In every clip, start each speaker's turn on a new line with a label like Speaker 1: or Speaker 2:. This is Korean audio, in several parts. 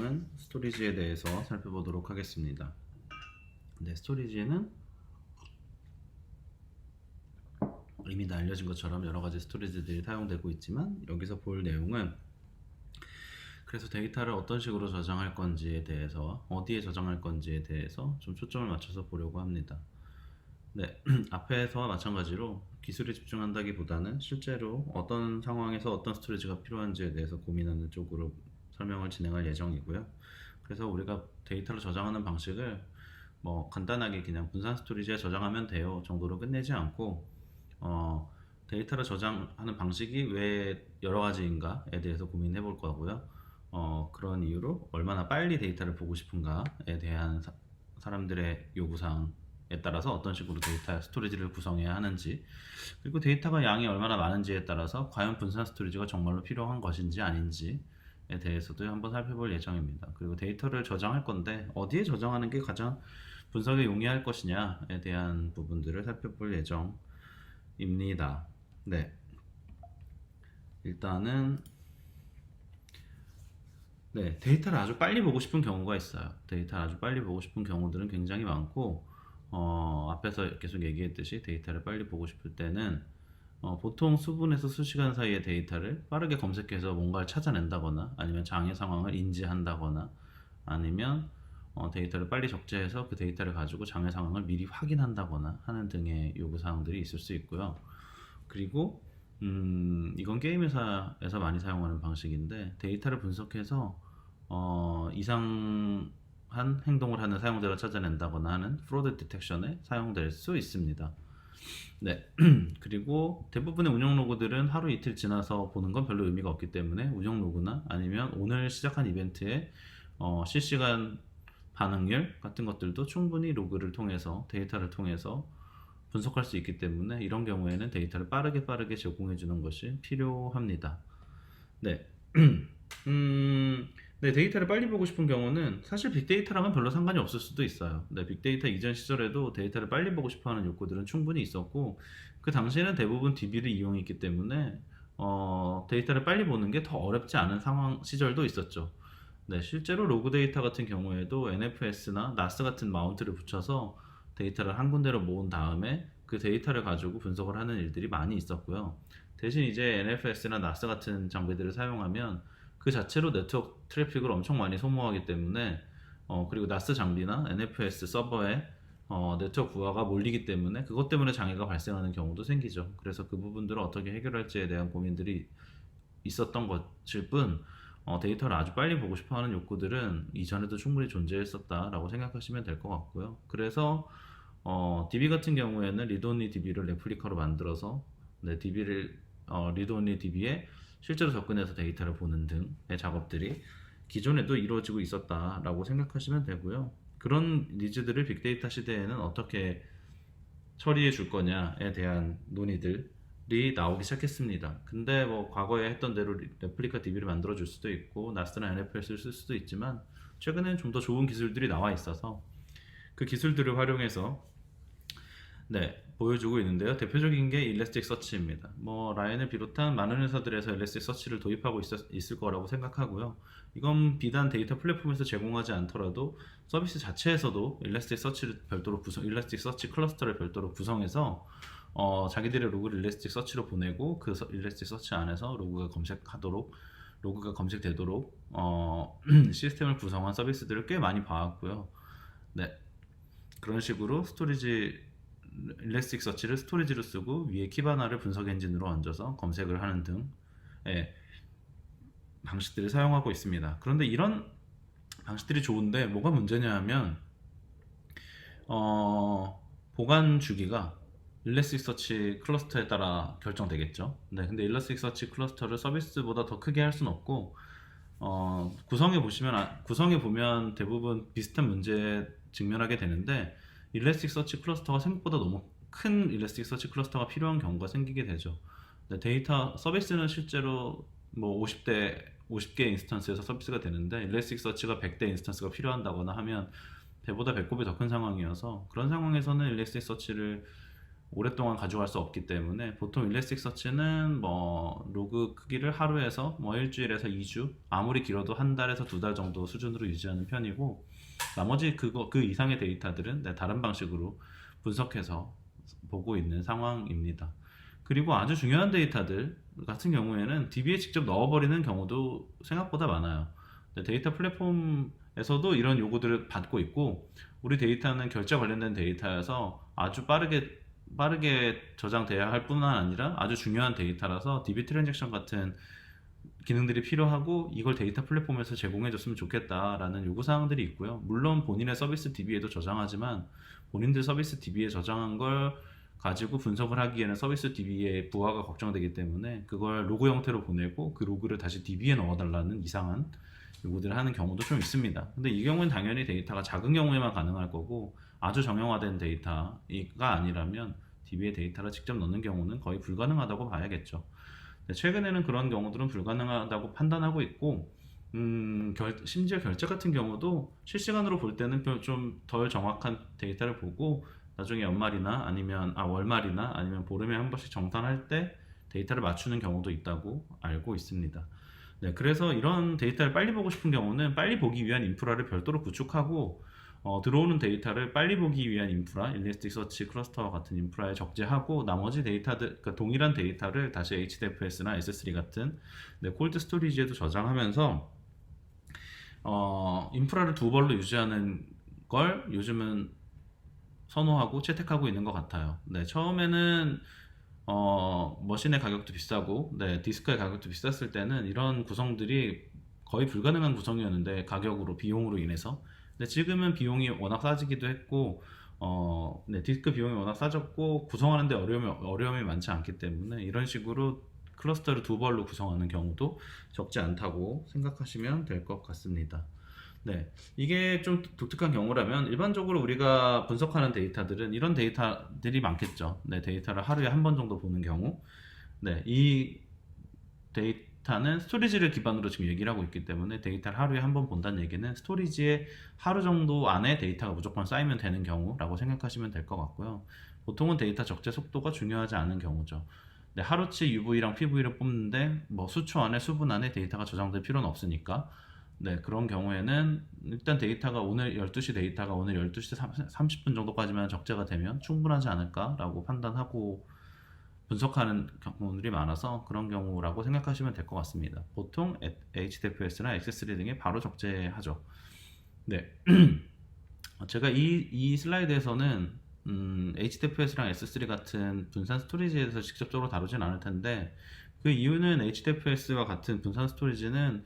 Speaker 1: 내용은 스토리지에 대해서 살펴보도록 하겠습니다. 네, 스토리지에는 이미 다 알려진 것처럼 여러 가지 스토리지들이 사용되고 있지만 여기서 볼 내용은 그래서 데이터를 어떤 식으로 저장할 건지에 대해서 어디에 저장할 건지에 대해서 좀 초점을 맞춰서 보려고 합니다. 네, 앞에서와 마찬가지로 기술에 집중한다기보다는 실제로 어떤 상황에서 어떤 스토리지가 필요한지에 대해서 고민하는 쪽으로 설명을 진행할 예정이고요. 그래서 우리가 데이터를 저장하는 방식을 뭐 간단하게 그냥 분산 스토리지에 저장하면 돼요 정도로 끝내지 않고 데이터를 저장하는 방식이 왜 여러 가지인가에 대해서 고민해 볼 거고요. 그런 이유로 얼마나 빨리 데이터를 보고 싶은가에 대한 사람들의 요구사항에 따라서 어떤 식으로 데이터 스토리지를 구성해야 하는지, 그리고 데이터가 양이 얼마나 많은지에 따라서 과연 분산 스토리지가 정말로 필요한 것인지 아닌지에 대해서도 한번 살펴볼 예정입니다. 그리고 데이터를 저장할 건데 어디에 저장하는 게 가장 분석에 용이할 것이냐에 대한 부분들을 살펴볼 예정입니다. 네, 일단은 데이터를 아주 빨리 보고 싶은 경우가 있어요. 데이터를 아주 빨리 보고 싶은 경우들은 굉장히 많고, 앞에서 계속 얘기했듯이 데이터를 빨리 보고 싶을 때는 보통 수분에서 수시간 사이의 데이터를 빠르게 검색해서 뭔가를 찾아낸다거나 아니면 장애 상황을 인지한다거나 아니면 데이터를 빨리 적재해서 그 데이터를 가지고 장애 상황을 미리 확인한다거나 하는 등의 요구사항들이 있을 수 있고요. 그리고 이건 게임 회사에서 많이 사용하는 방식인데, 데이터를 분석해서 이상한 행동을 하는 사용자를 찾아낸다거나 하는 프로드 디텍션에 사용될 수 있습니다. 네. 그리고 대부분의 운영 로그들은 하루 이틀 지나서 보는 건 별로 의미가 없기 때문에 운영 로그나 아니면 오늘 시작한 이벤트의 실시간 반응률 같은 것들도 충분히 로그를 통해서 데이터를 통해서 분석할 수 있기 때문에 이런 경우에는 데이터를 빠르게 제공해 주는 것이 필요합니다. 네. 네, 데이터를 빨리 보고 싶은 경우는 사실 빅데이터랑은 별로 상관이 없을 수도 있어요. 네, 빅데이터 이전 시절에도 데이터를 빨리 보고 싶어 하는 욕구들은 충분히 있었고, 그 당시에는 대부분 DB를 이용했기 때문에 데이터를 빨리 보는 게 더 어렵지 않은 상황 시절도 있었죠. 네, 실제로 로그 데이터 같은 경우에도 NFS나 NAS 같은 마운트를 붙여서 데이터를 한 군데로 모은 다음에 그 데이터를 가지고 분석을 하는 일들이 많이 있었고요. 대신 이제 NFS나 NAS 같은 장비들을 사용하면 그 자체로 네트워크 트래픽을 엄청 많이 소모하기 때문에 그리고 NAS 장비나 NFS 서버에 네트워크 부하가 몰리기 때문에 그것 때문에 장애가 발생하는 경우도 생기죠. 그래서 그 부분들을 어떻게 해결할지에 대한 고민들이 있었던 것일 뿐, 데이터를 아주 빨리 보고 싶어하는 욕구들은 이전에도 충분히 존재했었다라고 생각하시면 될 것 같고요. 그래서 DB 같은 경우에는 리드온리 DB를 레플리카로 만들어서 DB를 리드온리 DB에 실제로 접근해서 데이터를 보는 등의 작업들이 기존에도 이루어지고 있었다라고 생각하시면 되고요. 그런 니즈들을 빅데이터 시대에는 어떻게 처리해 줄 거냐에 대한 논의들이 나오기 시작했습니다. 근데 뭐 과거에 했던 대로 레플리카 DB를 만들어 줄 수도 있고 나스나 NFS를 쓸 수도 있지만, 최근엔 좀 더 좋은 기술들이 나와 있어서 그 기술들을 활용해서 보여주고 있는데요. 대표적인 게 일래스틱 서치입니다. 뭐 라인을 비롯한 많은 회사들에서 일래스틱 서치를 도입하고 있을 거라고 생각하고요. 이건 비단 데이터 플랫폼에서 제공하지 않더라도 서비스 자체에서도 일래스틱 서치를 별도로 일래스틱 서치 클러스터를 별도로 구성해서 자기들의 로그를 일래스틱 서치로 보내고 그 일래스틱 서치 안에서 로그가 검색되도록 시스템을 구성한 서비스들을 꽤 많이 봐왔고요. 네, 그런 식으로 일래스틱 서치를 스토리지로 쓰고 위에 키바나를 분석 엔진으로 얹어서 검색을 하는 등의 방식들을 사용하고 있습니다. 그런데 이런 방식들이 좋은데 뭐가 문제냐 하면 보관 주기가 일래스틱 서치 클러스터에 따라 결정되겠죠. 네, 근데 일래스틱 서치 클러스터를 서비스보다 더 크게 할 수는 없고, 구성해 보면 대부분 비슷한 문제에 직면하게 되는데, 일래스틱 서치 클러스터가 생각보다 너무 큰 일래스틱 서치 클러스터가 필요한 경우가 생기게 되죠. 데이터 서비스는 실제로 뭐 50개 인스턴스에서 서비스가 되는데 일래스틱 서치가 100대 인스턴스가 필요한다거나 하면 배보다 배꼽이 더 큰 상황이어서, 그런 상황에서는 일래스틱 서치를 오랫동안 가져갈 수 없기 때문에 보통 일레스틱서치는 뭐 로그 크기를 하루에서 뭐 일주일에서 2주, 아무리 길어도 한 달에서 두 달 정도 수준으로 유지하는 편이고, 나머지 그 이상의 데이터들은 다른 방식으로 분석해서 보고 있는 상황입니다. 그리고 아주 중요한 데이터들 같은 경우에는 DB에 직접 넣어버리는 경우도 생각보다 많아요. 데이터 플랫폼에서도 이런 요구들을 받고 있고, 우리 데이터는 결제 관련된 데이터여서 아주 빠르게 저장돼야 할 뿐만 아니라 아주 중요한 데이터라서 DB 트랜잭션 같은 기능들이 필요하고, 이걸 데이터 플랫폼에서 제공해줬으면 좋겠다라는 요구사항들이 있고요. 물론 본인의 서비스 DB에도 저장하지만, 본인들 서비스 DB에 저장한 걸 가지고 분석을 하기에는 서비스 DB의 부하가 걱정되기 때문에 그걸 로그 형태로 보내고 그 로그를 다시 DB에 넣어달라는 이상한 요구들을 하는 경우도 좀 있습니다. 근데 이 경우는 당연히 데이터가 작은 경우에만 가능할 거고, 아주 정형화된 데이터가 아니라면 DB에 데이터를 직접 넣는 경우는 거의 불가능하다고 봐야겠죠. 최근에는 그런 경우들은 불가능하다고 판단하고 있고, 심지어 결제 같은 경우도 실시간으로 볼 때는 좀 덜 정확한 데이터를 보고, 나중에 연말이나 아니면 월말이나 아니면 보름에 한 번씩 정산할 때 데이터를 맞추는 경우도 있다고 알고 있습니다. 네, 그래서 이런 데이터를 빨리 보고 싶은 경우는 빨리 보기 위한 인프라를 별도로 구축하고, 들어오는 데이터를 빨리 보기 위한 인프라, 일리스틱서치 클러스터와 같은 인프라에 적재하고, 나머지 데이터들, 그러니까 동일한 데이터를 다시 HDFS나 S3 같은 콜드 스토리지에도 저장하면서 인프라를 두 벌로 유지하는 걸 요즘은 선호하고 채택하고 있는 것 같아요. 네, 처음에는 머신의 가격도 비싸고, 디스크의 가격도 비쌌을 때는 이런 구성들이 거의 불가능한 구성이었는데, 가격으로, 비용으로 인해서. 근데 지금은 비용이 워낙 싸지기도 했고, 디스크 비용이 워낙 싸졌고, 구성하는데 어려움이 많지 않기 때문에 이런 식으로 클러스터를 두 벌로 구성하는 경우도 적지 않다고 생각하시면 될 것 같습니다. 네, 이게 좀 독특한 경우라면, 일반적으로 우리가 분석하는 데이터들은 이런 데이터들이 많겠죠. 네, 데이터를 하루에 한 번 정도 보는 경우. 네, 이 데이터는 스토리지를 기반으로 지금 얘기를 하고 있기 때문에, 데이터를 하루에 한 번 본다는 얘기는 스토리지에 하루 정도 안에 데이터가 무조건 쌓이면 되는 경우라고 생각하시면 될 것 같고요. 보통은 데이터 적재 속도가 중요하지 않은 경우죠. 네, 하루치 UV랑 PV를 뽑는데 뭐 수초 안에, 수분 안에 데이터가 저장될 필요는 없으니까, 네, 그런 경우에는 일단 데이터가 오늘 12시 데이터가 오늘 12시 30분 정도까지만 적재가 되면 충분하지 않을까라고 판단하고 분석하는 경우들이 많아서 그런 경우라고 생각하시면 될 것 같습니다. 보통 HDFS나 X3 등에 바로 적재하죠. 네. 제가 이 슬라이드에서는 HDFS랑 S3 같은 분산 스토리지에 대해서 직접적으로 다루진 않을 텐데, 그 이유는 HDFS와 같은 분산 스토리지는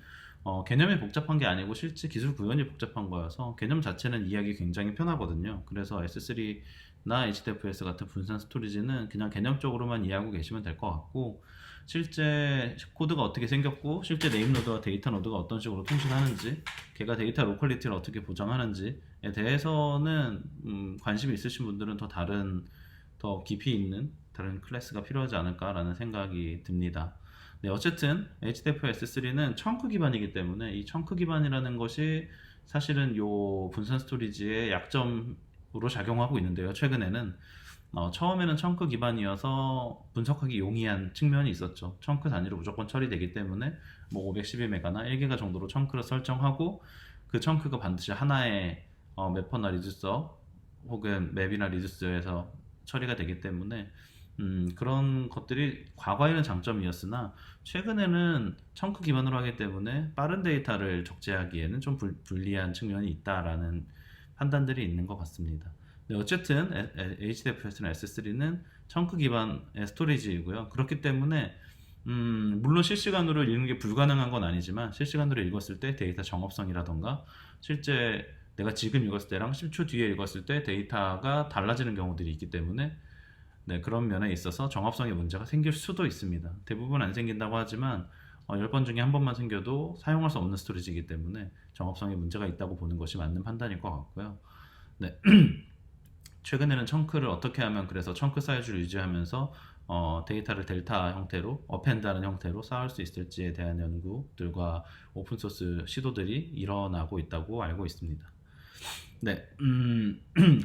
Speaker 1: 개념이 복잡한 게 아니고 실제 기술 구현이 복잡한 거여서 개념 자체는 이해하기 굉장히 편하거든요. 그래서 S3나 HDFS 같은 분산 스토리지는 그냥 개념적으로만 이해하고 계시면 될 것 같고, 실제 코드가 어떻게 생겼고, 실제 네임 노드와 데이터 노드가 어떤 식으로 통신하는지, 걔가 데이터 로컬리티를 어떻게 보장하는지에 대해서는 관심이 있으신 분들은 더 깊이 있는 다른 클래스가 필요하지 않을까라는 생각이 듭니다. 네, 어쨌든 HDFS S3는 청크 기반이기 때문에, 이 청크 기반이라는 것이 사실은 요 분산 스토리지의 약점으로 작용하고 있는데요. 최근에는 처음에는 청크 기반이어서 분석하기 용이한 측면이 있었죠. 청크 단위로 무조건 처리되기 때문에 뭐 512메가나 1기가 정도로 청크를 설정하고, 그 청크가 반드시 하나의 매퍼나 리듀서 혹은 맵이나 리듀스에서 처리가 되기 때문에 그런 것들이 과거에는 장점이었으나, 최근에는 청크 기반으로 하기 때문에 빠른 데이터를 적재하기에는 좀 불리한 측면이 있다라는 판단들이 있는 것 같습니다. 네, 어쨌든 HDFS나 S3는 청크 기반의 스토리지이고요. 그렇기 때문에 물론 실시간으로 읽는 게 불가능한 건 아니지만, 실시간으로 읽었을 때 데이터 정확성이라던가, 실제 내가 지금 읽었을 때랑 10초 뒤에 읽었을 때 데이터가 달라지는 경우들이 있기 때문에, 네, 그런 면에 있어서 정합성의 문제가 생길 수도 있습니다. 대부분 안 생긴다고 하지만 10번 중에 한 번만 생겨도 사용할 수 없는 스토리지이기 때문에 정합성에 문제가 있다고 보는 것이 맞는 판단일 것 같고요. 네. 최근에는 청크를 어떻게 하면, 그래서 청크 사이즈를 유지하면서 데이터를 델타 형태로, 어펜드하는 형태로 쌓을 수 있을지에 대한 연구들과 오픈소스 시도들이 일어나고 있다고 알고 있습니다. 네,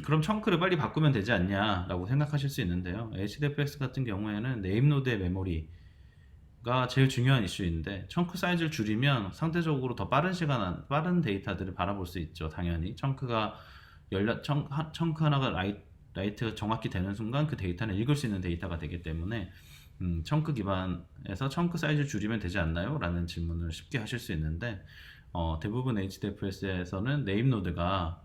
Speaker 1: 그럼 청크를 빨리 바꾸면 되지 않냐라고 생각하실 수 있는데요. HDFS 같은 경우에는 네임노드의 메모리가 제일 중요한 이슈인데 청크 사이즈를 줄이면 상대적으로 더 빠른 빠른 데이터들을 바라볼 수 있죠. 당연히 청크가 청크 하나가 라이트가 정확히 되는 순간 그 데이터는 읽을 수 있는 데이터가 되기 때문에 청크 기반에서 청크 사이즈를 줄이면 되지 않나요? 라는 질문을 쉽게 하실 수 있는데 대부분 HDFS에서는 네임노드가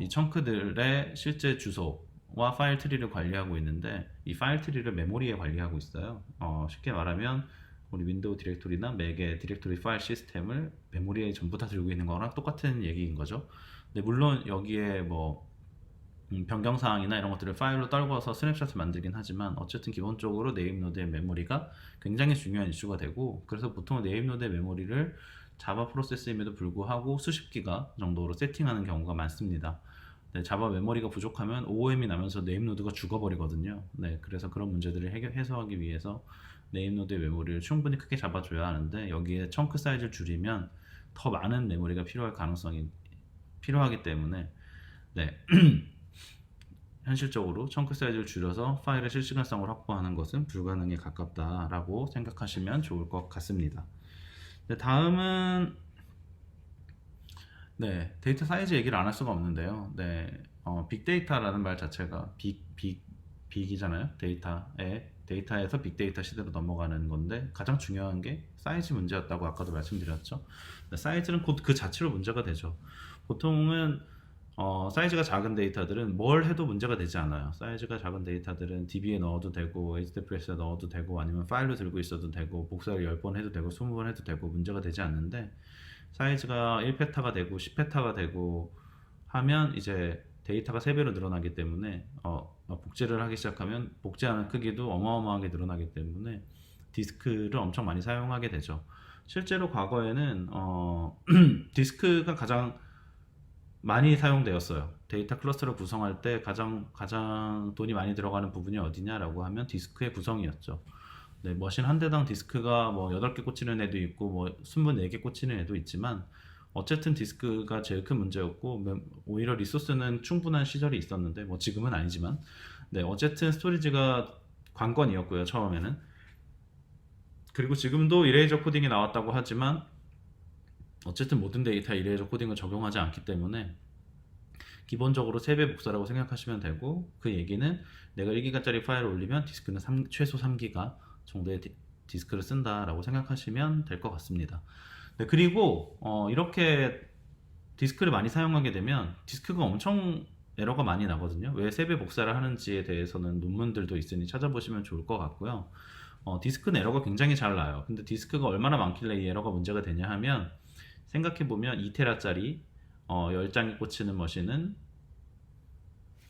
Speaker 1: 이 청크들의 실제 주소와 파일 트리를 관리하고 있는데 이 파일 트리를 메모리에 관리하고 있어요. 쉽게 말하면 우리 윈도우 디렉토리나 맥의 디렉토리 파일 시스템을 메모리에 전부 다 들고 있는 거랑 똑같은 얘기인 거죠. 근데 물론 여기에 뭐 변경사항이나 이런 것들을 파일로 떨궈서 스냅샷을 만들긴 하지만 어쨌든 기본적으로 네임노드의 메모리가 굉장히 중요한 이슈가 되고 그래서 보통 네임노드의 메모리를 자바 프로세스임에도 불구하고 수십 기가 정도로 세팅하는 경우가 많습니다. 네, 자바 메모리가 부족하면 OOM이 나면서 네임노드가 죽어버리거든요. 네, 그래서 그런 문제들을 해소하기 위해서 네임노드의 메모리를 충분히 크게 잡아줘야 하는데 여기에 청크 사이즈를 줄이면 더 많은 메모리가 필요할 가능성이 필요하기 때문에 네, 현실적으로 청크 사이즈를 줄여서 파일의 실시간성을 확보하는 것은 불가능에 가깝다라고 생각하시면 좋을 것 같습니다. 네, 다음은 네, 데이터 사이즈 얘기를 안 할 수가 없는데요. 네, 빅데이터라는 말 자체가 빅이잖아요. 데이터에서 빅데이터 시대로 넘어가는 건데 가장 중요한 게 사이즈 문제였다고 아까도 말씀드렸죠. 네, 사이즈는 곧 그 자체로 문제가 되죠. 보통은 사이즈가 작은 데이터들은 뭘 해도 문제가 되지 않아요. 사이즈가 작은 데이터들은 DB에 넣어도 되고 HDFS에 넣어도 되고 아니면 파일로 들고 있어도 되고 복사를 10번 해도 되고 20번 해도 되고 문제가 되지 않는데 사이즈가 1페타가 되고 10페타가 되고 하면 이제 데이터가 3배로 늘어나기 때문에 복제를 하기 시작하면 복제하는 크기도 어마어마하게 늘어나기 때문에 디스크를 엄청 많이 사용하게 되죠. 실제로 과거에는 디스크가 가장 많이 사용되었어요. 데이터 클러스터를 구성할 때 가장 돈이 많이 들어가는 부분이 어디냐라고 하면 디스크의 구성이었죠. 네, 머신 한 대당 디스크가 뭐 8개 꽂히는 애도 있고 뭐 24개 꽂히는 애도 있지만 어쨌든 디스크가 제일 큰 문제였고 오히려 리소스는 충분한 시절이 있었는데 뭐 지금은 아니지만 네, 어쨌든 스토리지가 관건이었고요, 처음에는. 그리고 지금도 이레이저 코딩이 나왔다고 하지만 어쨌든 모든 데이터에 이레이저 코딩을 적용하지 않기 때문에 기본적으로 3배 복사라고 생각하시면 되고 그 얘기는 내가 1기가짜리 파일을 올리면 디스크는 최소 3기가 정도의 디스크를 쓴다라고 생각하시면 될 것 같습니다. 네, 그리고 이렇게 디스크를 많이 사용하게 되면 디스크가 엄청 에러가 많이 나거든요. 왜 3배 복사를 하는지에 대해서는 논문들도 있으니 찾아보시면 좋을 것 같고요. 디스크는 에러가 굉장히 잘 나요. 근데 디스크가 얼마나 많길래 이 에러가 문제가 되냐 하면 생각해보면 2테라짜리 10장이 꽂히는 머신은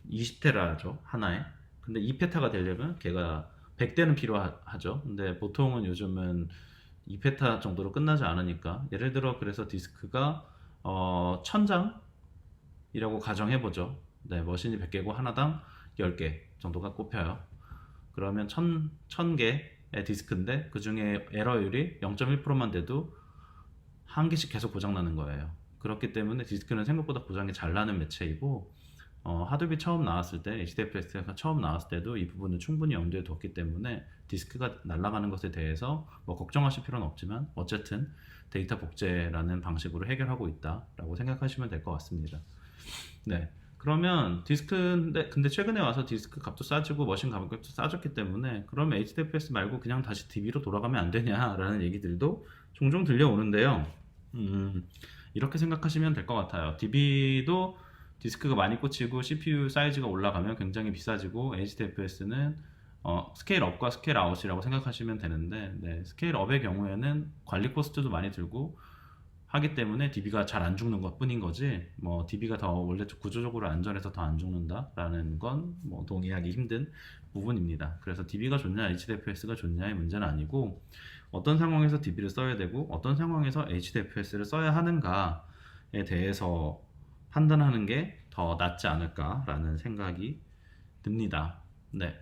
Speaker 1: 20테라죠, 하나에. 근데 2페타가 되려면 걔가 100대는 필요하죠. 근데 보통은 요즘은 2페타 정도로 끝나지 않으니까 예를 들어 그래서 디스크가 1000장이라고 가정해보죠. 네, 머신이 100개고 하나당 10개 정도가 꼽혀요. 그러면 1000개의 디스크인데 그 중에 에러율이 0.1%만 돼도 한 개씩 계속 고장나는 거예요. 그렇기 때문에 디스크는 생각보다 고장이 잘 나는 매체이고 하드비 처음 나왔을 때 HDFS가 처음 나왔을 때도 이 부분을 충분히 염두에 뒀기 때문에 디스크가 날아가는 것에 대해서 뭐 걱정하실 필요는 없지만 어쨌든 데이터 복제라는 방식으로 해결하고 있다라고 생각하시면 될 것 같습니다. 네. 그러면 근데 최근에 와서 디스크 값도 싸지고 머신 값도 싸졌기 때문에 그러면 HDFS 말고 그냥 다시 DB로 돌아가면 안 되냐라는 얘기들도 종종 들려오는데요. 이렇게 생각하시면 될 것 같아요. DB도 디스크가 많이 꽂히고 CPU 사이즈가 올라가면 굉장히 비싸지고 HDFS는 스케일 업과 스케일 아웃이라고 생각하시면 되는데 네, 스케일 업의 경우에는 관리 코스트도 많이 들고 하기 때문에 DB가 잘 안 죽는 것 뿐인 거지 뭐 DB가 더 원래 구조적으로 안전해서 더 안 죽는다라는 건 뭐 동의하기 힘든 부분입니다. 그래서 DB가 좋냐 HDFS가 좋냐의 문제는 아니고 어떤 상황에서 DB를 써야 되고 어떤 상황에서 HDFS를 써야 하는가에 대해서 판단하는 게 더 낫지 않을까라는 생각이 듭니다. 네.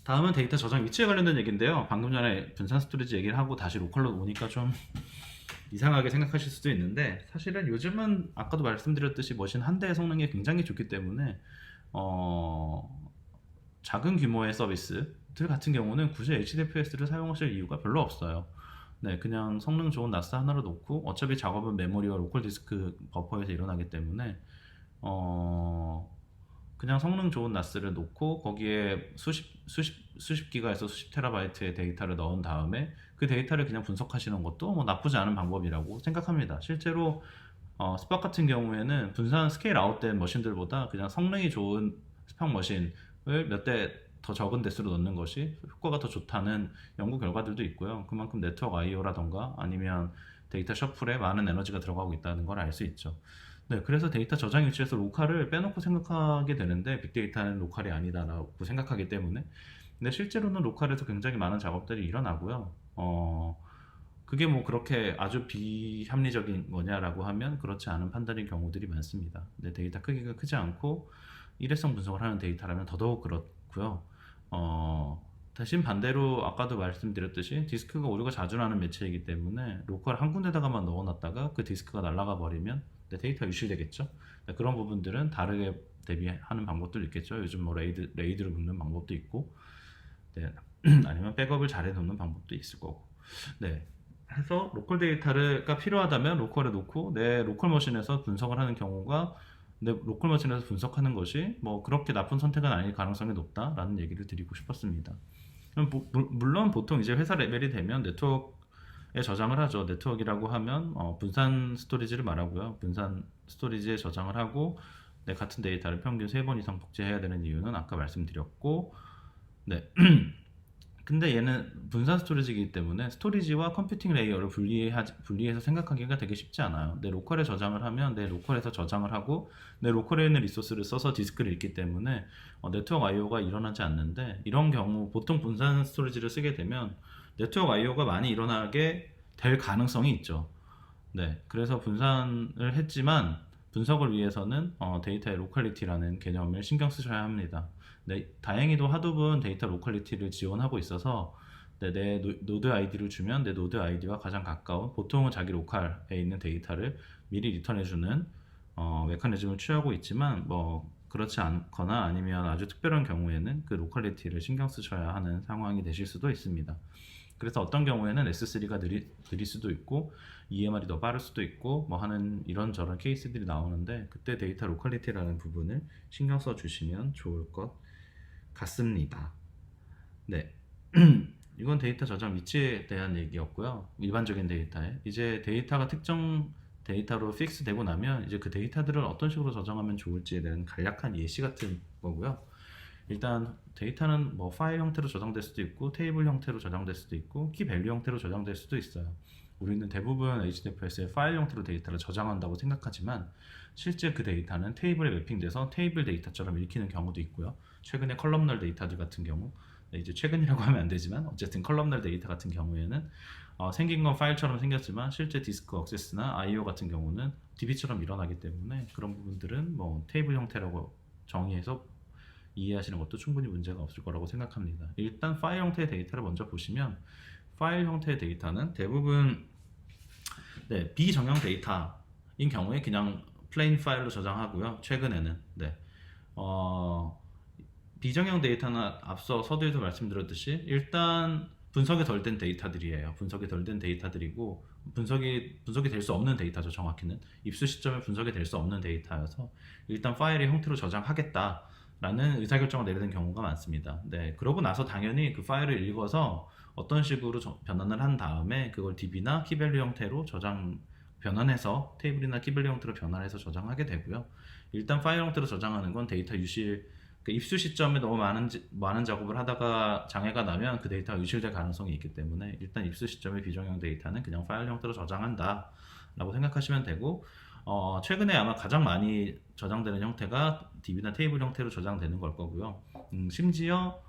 Speaker 1: 다음은 데이터 저장 위치에 관련된 얘기인데요. 방금 전에 분산 스토리지 얘기를 하고 다시 로컬로 오니까 좀 이상하게 생각하실 수도 있는데 사실은 요즘은 아까도 말씀드렸듯이 머신 한 대의 성능이 굉장히 좋기 때문에 어, 작은 규모의 서비스들 같은 경우는 굳이 HDFS를 사용하실 이유가 별로 없어요. 네, 그냥 성능 좋은 나스 하나로 놓고 어차피 작업은 메모리와 로컬 디스크 버퍼에서 일어나기 때문에 어, 그냥 성능 좋은 나스를 놓고 거기에 수십 기가에서 수십 테라바이트의 데이터를 넣은 다음에 그 데이터를 그냥 분석하시는 것도 뭐 나쁘지 않은 방법이라고 생각합니다. 실제로 스팍 같은 경우에는 분산 스케일 아웃된 머신들보다 그냥 성능이 좋은 스팍 머신을 몇 대 더 적은 대수로 넣는 것이 효과가 더 좋다는 연구 결과들도 있고요. 그만큼 네트워크 IO라던가 아니면 데이터 셔플에 많은 에너지가 들어가고 있다는 걸 알 수 있죠. 네, 그래서 데이터 저장 위치에서 로컬을 빼놓고 생각하게 되는데 빅데이터는 로컬이 아니다라고 생각하기 때문에 근데 실제로는 로컬에서 굉장히 많은 작업들이 일어나고요. 그게 뭐 그렇게 아주 비합리적인 거냐라고 하면 그렇지 않은 판단인 경우들이 많습니다. 근데 데이터 크기가 크지 않고 일회성 분석을 하는 데이터라면 더더욱 그렇고요. 대신 반대로 아까도 말씀드렸듯이 디스크가 오류가 자주 나는 매체이기 때문에 로컬 한 군데다가만 넣어놨다가 그 디스크가 날아가 버리면 데이터 유실되겠죠. 네, 그런 부분들은 다르게 대비하는 방법도 있겠죠. 요즘 뭐 레이드를 묶는 방법도 있고, 네, 아니면 백업을 잘 해놓는 방법도 있을 거고. 네, 해서 로컬 데이터가 필요하다면 로컬에 놓고 내 로컬 머신에서 분석을 하는 경우가 내 로컬 머신에서 분석하는 것이 뭐 그렇게 나쁜 선택은 아닐 가능성이 높다라는 얘기를 드리고 싶었습니다. 물론 보통 이제 회사 레벨이 되면 네트워크에 저장을 하죠. 네트워크라고 하면 분산 스토리지를 말하고요. 분산 스토리지에 저장을 하고 같은 데이터를 평균 3번 이상 복제해야 되는 이유는 아까 말씀드렸고 네. 근데 얘는 분산 스토리지이기 때문에 스토리지와 컴퓨팅 레이어를 분리해서 생각하기가 되게 쉽지 않아요. 내 로컬에 저장을 하면 내 로컬에서 저장을 하고 내 로컬에 있는 리소스를 써서 디스크를 읽기 때문에 네트워크 IO가 일어나지 않는데 이런 경우 보통 분산 스토리지를 쓰게 되면 네트워크 IO가 많이 일어나게 될 가능성이 있죠. 네, 그래서 분산을 했지만 분석을 위해서는 데이터의 로컬리티라는 개념을 신경 쓰셔야 합니다. 네, 다행히도 하둡은 데이터 로컬리티를 지원하고 있어서 내 노드 아이디를 주면 내 노드 아이디와 가장 가까운 보통은 자기 로컬에 있는 데이터를 미리 리턴해주는 메커니즘을 취하고 있지만 뭐 그렇지 않거나 아니면 아주 특별한 경우에는 그 로컬리티를 신경 쓰셔야 하는 상황이 되실 수도 있습니다. 그래서 어떤 경우에는 S3가 느릴 수도 있고 EMR이 더 빠를 수도 있고 뭐 하는 이런저런 케이스들이 나오는데 그때 데이터 로컬리티라는 부분을 신경 써 주시면 좋을 것 같습니다. 네. 이건 데이터 저장 위치에 대한 얘기였고요. 일반적인 데이터에. 이제 데이터가 특정 데이터로 픽스 되고 나면 이제 그 데이터들을 어떤 식으로 저장하면 좋을지에 대한 간략한 예시 같은 거고요. 일단 데이터는 뭐 파일 형태로 저장될 수도 있고 테이블 형태로 저장될 수도 있고 키 밸류 형태로 저장될 수도 있어요. 우리는 대부분 HDFS에 파일 형태로 데이터를 저장한다고 생각하지만 실제 그 데이터는 테이블에 매핑돼서 테이블 데이터처럼 읽히는 경우도 있고요. 최근에 컬럼널 데이터들 같은 경우 이제 최근이라고 하면 안 되지만 어쨌든 컬럼널 데이터 같은 경우에는 생긴 건 파일처럼 생겼지만 실제 디스크 액세스나 IO 같은 경우는 DB처럼 일어나기 때문에 그런 부분들은 뭐 테이블 형태라고 정의해서 이해하시는 것도 충분히 문제가 없을 거라고 생각합니다. 일단 파일 형태의 데이터를 먼저 보시면 파일 형태의 데이터는 대부분 비정형 데이터인 경우에 그냥 플레인 파일로 저장하고요. 최근에는 비정형 데이터는 앞서 서두에도 말씀드렸듯이 일단 분석이 덜 된 데이터들이에요. 분석이 덜 된 데이터들이고 분석이 될 수 없는 데이터죠. 정확히는 입수 시점에 분석이 될 수 없는 데이터여서 일단 파일의 형태로 저장하겠다 라는 의사결정을 내리는 경우가 많습니다. 네, 그러고 나서 당연히 그 파일을 읽어서 어떤 식으로 변환을 한 다음에 그걸 DB나 키밸류 형태로 변환해서 테이블이나 키밸류 형태로 변환해서 저장하게 되고요. 일단 파일 형태로 저장하는 건 데이터 유실 그 입수 시점에 너무 많은 작업을 하다가 장애가 나면 그 데이터가 유실될 가능성이 있기 때문에 일단 입수 시점의 비정형 데이터는 그냥 파일 형태로 저장한다 라고 생각하시면 되고 최근에 아마 가장 많이 저장되는 형태가 DB나 테이블 형태로 저장되는 걸 거고요. 심지어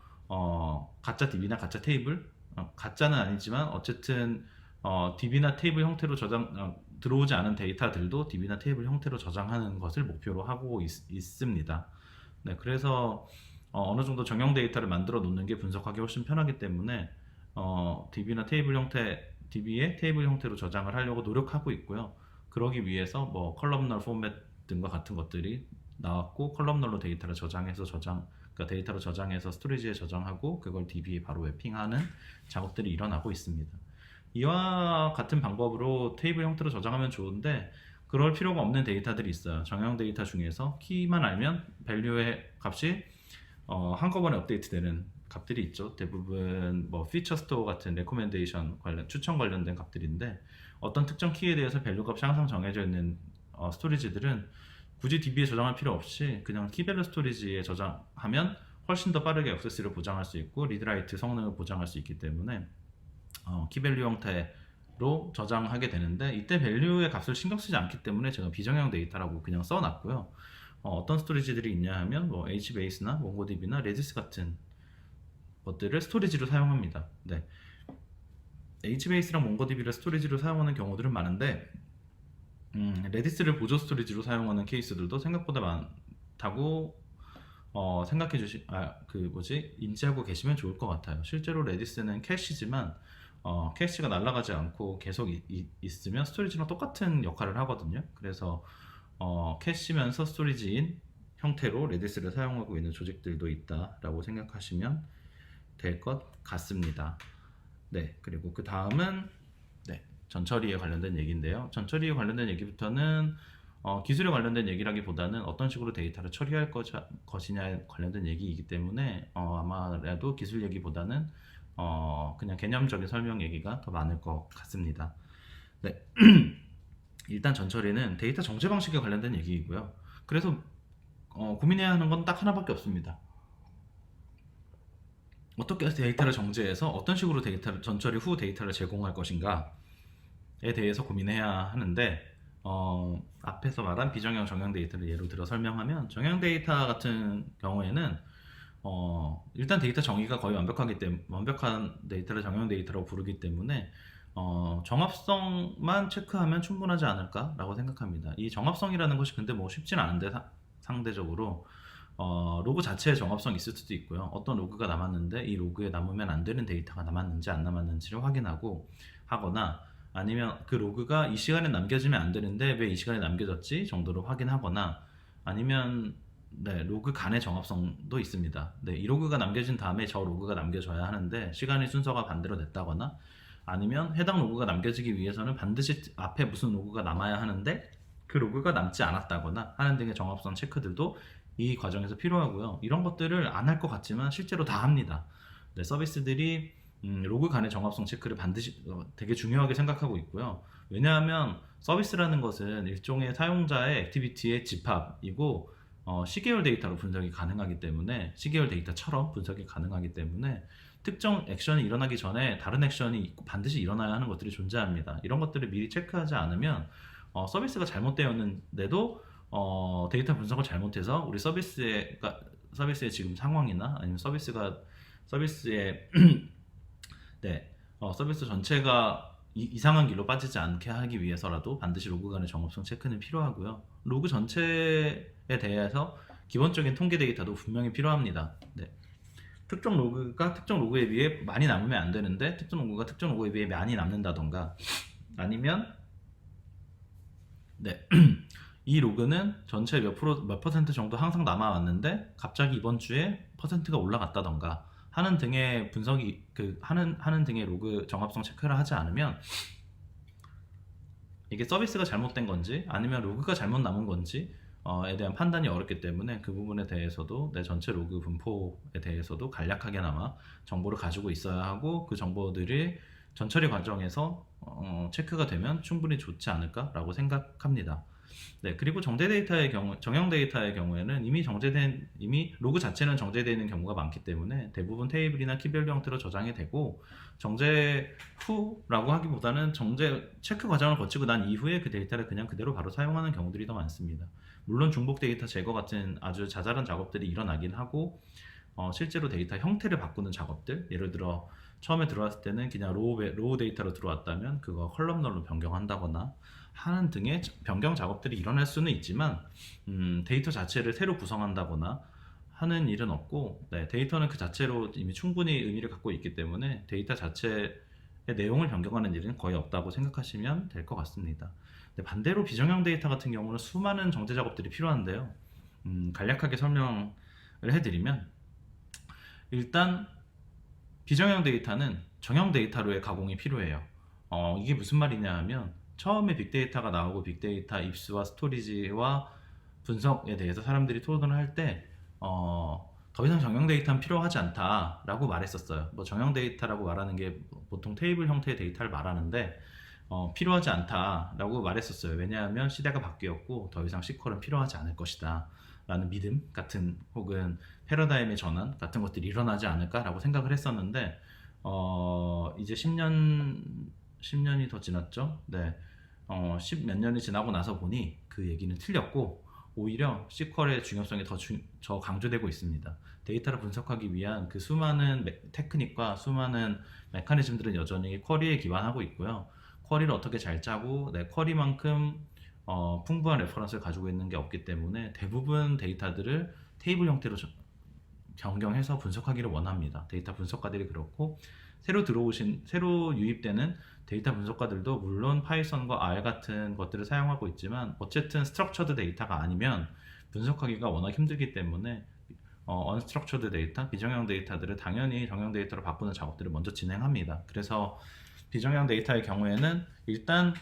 Speaker 1: 가짜 DB나 가짜 테이블 가짜는 아니지만 어쨌든 DB나 테이블 형태로 들어오지 않은 데이터들도 DB나 테이블 형태로 저장하는 것을 목표로 하고 있습니다. 네, 그래서 어느 정도 정형 데이터를 만들어 놓는 게 분석하기 훨씬 편하기 때문에 DB나 테이블 형태 DB에 테이블 형태로 저장을 하려고 노력하고 있고요. 그러기 위해서 뭐 컬럼널 포맷 등과 같은 것들이 나왔고, 컬럼널로 데이터를 저장해서 그러니까 데이터로 저장해서 스토리지에 저장하고 그걸 DB에 바로 웹핑하는 작업들이 일어나고 있습니다. 이와 같은 방법으로 테이블 형태로 저장하면 좋은데, 그럴 필요가 없는 데이터들이 있어요. 정형 데이터 중에서 키만 알면 밸류의 값이 한꺼번에 업데이트되는 값들이 있죠. 대부분 뭐 피처 스토어 같은 레코멘데이션 관련 추천 관련된 값들인데, 어떤 특정 키에 대해서 밸류 값이 항상 정해져 있는 스토리지들은 굳이 DB에 저장할 필요 없이 그냥 키밸류 스토리지에 저장하면 훨씬 더 빠르게 액세스를 보장할 수 있고 리드라이트 성능을 보장할 수 있기 때문에 키밸류 형태로 저장하게 되는데, 이때 밸류의 값을 신경 쓰지 않기 때문에 제가 비정형 데이터라고 그냥 써놨고요. 어떤 스토리지들이 있냐 하면 뭐 HBase나 몽고DB나 레디스 같은 것들을 스토리지로 사용합니다. 네. HBase랑 몽고DB를 스토리지로 사용하는 경우들은 많은데, 레디스를 보조 스토리지로 사용하는 케이스들도 생각보다 많다고 인지하고 계시면 좋을 것 같아요. 실제로 레디스는 캐시지만 캐시가 날아가지 않고 계속 있으면 스토리지랑 똑같은 역할을 하거든요. 그래서 캐시면서 스토리지인 형태로 레디스를 사용하고 있는 조직들도 있다라고 생각하시면 될 것 같습니다. 네, 그리고 그 다음은 전처리에 관련된 얘기인데요. 전처리에 관련된 얘기부터는 기술에 관련된 얘기라기보다는 어떤 식으로 데이터를 처리할 것이냐에 관련된 얘기이기 때문에 아마도 기술 얘기보다는 그냥 개념적인 설명 얘기가 더 많을 것 같습니다. 네. 일단 전처리는 데이터 정제 방식에 관련된 얘기이고요. 그래서 고민해야 하는 건 딱 하나밖에 없습니다. 어떻게 데이터를 정제해서 어떤 식으로 전처리 후 데이터를 제공할 것인가에 대해서 고민해야 하는데, 앞에서 말한 비정형 정형 데이터를 예로 들어 설명하면, 정형 데이터 같은 경우에는 일단 데이터 정의가 거의 완벽한 데이터를 정형 데이터라고 부르기 때문에 정합성만 체크하면 충분하지 않을까라고 생각합니다. 이 정합성이라는 것이 근데 뭐 쉽진 않은데, 상대적으로 로그 자체에 정합성이 있을 수도 있고요. 어떤 로그가 남았는데 이 로그에 남으면 안 되는 데이터가 남았는지 안 남았는지를 확인하고 하거나, 아니면 그 로그가 이 시간에 남겨지면 안 되는데 왜 이 시간에 남겨졌지 정도로 확인하거나, 아니면 로그 간의 정합성도 있습니다. 이 로그가 남겨진 다음에 저 로그가 남겨져야 하는데 시간의 순서가 반대로 됐다거나, 아니면 해당 로그가 남겨지기 위해서는 반드시 앞에 무슨 로그가 남아야 하는데 그 로그가 남지 않았다거나 하는 등의 정합성 체크들도 이 과정에서 필요하고요. 이런 것들을 안 할 것 같지만 실제로 다 합니다. 서비스들이 로그 간의 정합성 체크를 반드시 되게 중요하게 생각하고 있고요. 왜냐하면 서비스라는 것은 일종의 사용자의 액티비티의 집합이고, 시계열 데이터로 분석이 가능하기 때문에, 시계열 데이터처럼 분석이 가능하기 때문에 특정 액션이 일어나기 전에 다른 액션이 반드시 일어나야 하는 것들이 존재합니다. 이런 것들을 미리 체크하지 않으면 서비스가 잘못되었는데도 데이터 분석을 잘못해서 우리 서비스의 지금 상황이나 아니면 서비스의 서비스 전체가 이상한 길로 빠지지 않게 하기 위해서라도 반드시 로그 간의 정합성 체크는 필요하고요. 로그 전체에 대해서 기본적인 통계 데이터도 분명히 필요합니다. 특정 로그가 특정 로그에 비해 많이 남으면 안 되는데 특정 로그가 특정 로그에 비해 많이 남는다던가, 아니면 이 로그는 전체 몇 퍼센트 정도 항상 남아왔는데 갑자기 이번 주에 퍼센트가 올라갔다던가 하는 등의 분석이 하는 등의 로그 정합성 체크를 하지 않으면 이게 서비스가 잘못된 건지 아니면 로그가 잘못 남은 건지 에 대한 판단이 어렵기 때문에, 그 부분에 대해서도 내 전체 로그 분포에 대해서도 간략하게나마 정보를 가지고 있어야 하고, 그 정보들이 전처리 과정에서 체크가 되면 충분히 좋지 않을까라고 생각합니다. 그리고 정형 데이터의 경우에는 이미 로그 자체는 정제되어 있는 경우가 많기 때문에 대부분 테이블이나 키밸류 형태로 저장이 되고, 정제 후라고 하기보다는 체크 과정을 거치고 난 이후에 그 데이터를 그냥 그대로 바로 사용하는 경우들이 더 많습니다. 물론 중복 데이터 제거 같은 아주 자잘한 작업들이 일어나긴 하고, 실제로 데이터 형태를 바꾸는 작업들, 예를 들어 처음에 들어왔을 때는 그냥 로우 데이터로 들어왔다면 그거 컬럼널로 변경한다거나 하는 등의 변경 작업들이 일어날 수는 있지만, 데이터 자체를 새로 구성한다거나 하는 일은 없고, 데이터는 그 자체로 이미 충분히 의미를 갖고 있기 때문에 데이터 자체에 내용을 변경하는 일은 거의 없다고 생각하시면 될 것 같습니다. 근데 반대로 비정형 데이터 같은 경우는 수많은 정제 작업들이 필요한데요. 간략하게 설명을 해드리면, 일단 비정형 데이터는 정형 데이터로의 가공이 필요해요. 이게 무슨 말이냐 하면, 처음에 빅데이터가 나오고 빅데이터 입수와 스토리지와 분석에 대해서 사람들이 토론을 할 때, 더 이상 정형 데이터는 필요하지 않다라고 말했었어요. 뭐 정형 데이터라고 말하는 게 보통 테이블 형태의 데이터를 말하는데, 필요하지 않다라고 말했었어요. 왜냐하면 시대가 바뀌었고 더 이상 시퀄은 필요하지 않을 것이다 라는 믿음 같은, 혹은 패러다임의 전환 같은 것들이 일어나지 않을까라고 생각을 했었는데, 이제 10년이 더 지났죠. 네. 10 몇 년이 지나고 나서 보니 그 얘기는 틀렸고, 오히려 시퀄의 중요성이 더 강조되고 있습니다. 데이터를 분석하기 위한 그 수많은 테크닉과 수많은 메커니즘들은 여전히 쿼리에 기반하고 있고요. 쿼리를 어떻게 잘 짜고, 쿼리만큼 풍부한 레퍼런스를 가지고 있는 게 없기 때문에 대부분 데이터들을 테이블 형태로 변경해서 분석하기를 원합니다. 데이터 분석가들이 그렇고, 새로 유입되는 데이터 분석가들도 물론 파이썬과 R 같은 것들을 사용하고 있지만, 어쨌든 스트럭처드 데이터가 아니면 분석하기가 워낙 힘들기 때문에 언스트럭처드 데이터, 비정형 데이터들을 당연히 정형 데이터로 바꾸는 작업들을 먼저 진행합니다. 그래서 비정형 데이터의 경우에는 일단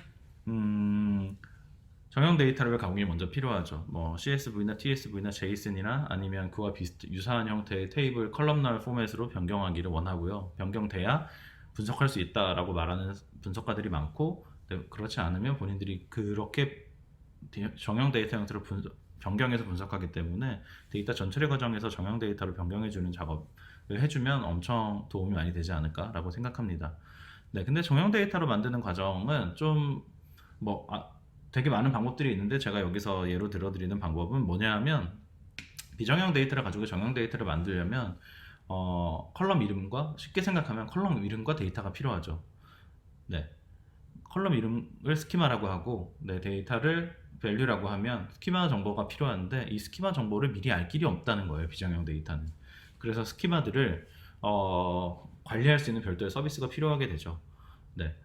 Speaker 1: 정형 데이터를 가공이 먼저 필요하죠. 뭐 CSV나 TSV나 JSON이나 아니면 그와 유사한 형태의 테이블 컬럼널 포맷으로 변경하기를 원하고요. 변경돼야 분석할 수 있다라고 말하는 분석가들이 많고, 그렇지 않으면 본인들이 그렇게 정형 데이터 형태로 변경해서 분석하기 때문에 데이터 전처리 과정에서 정형 데이터로 변경해주는 작업을 해주면 엄청 도움이 많이 되지 않을까라고 생각합니다. 네, 근데 정형 데이터로 만드는 과정은 좀 되게 많은 방법들이 있는데, 제가 여기서 예로 들어드리는 방법은 뭐냐 하면, 비정형 데이터를 가지고 정형 데이터를 만들려면 컬럼 이름과, 쉽게 생각하면 컬럼 이름과 데이터가 필요하죠. 네, 컬럼 이름을 스키마라고 하고, 데이터를 밸류라고 하면 스키마 정보가 필요한데, 이 스키마 정보를 미리 알 길이 없다는 거예요, 비정형 데이터는. 그래서 스키마들을 관리할 수 있는 별도의 서비스가 필요하게 되죠. 네,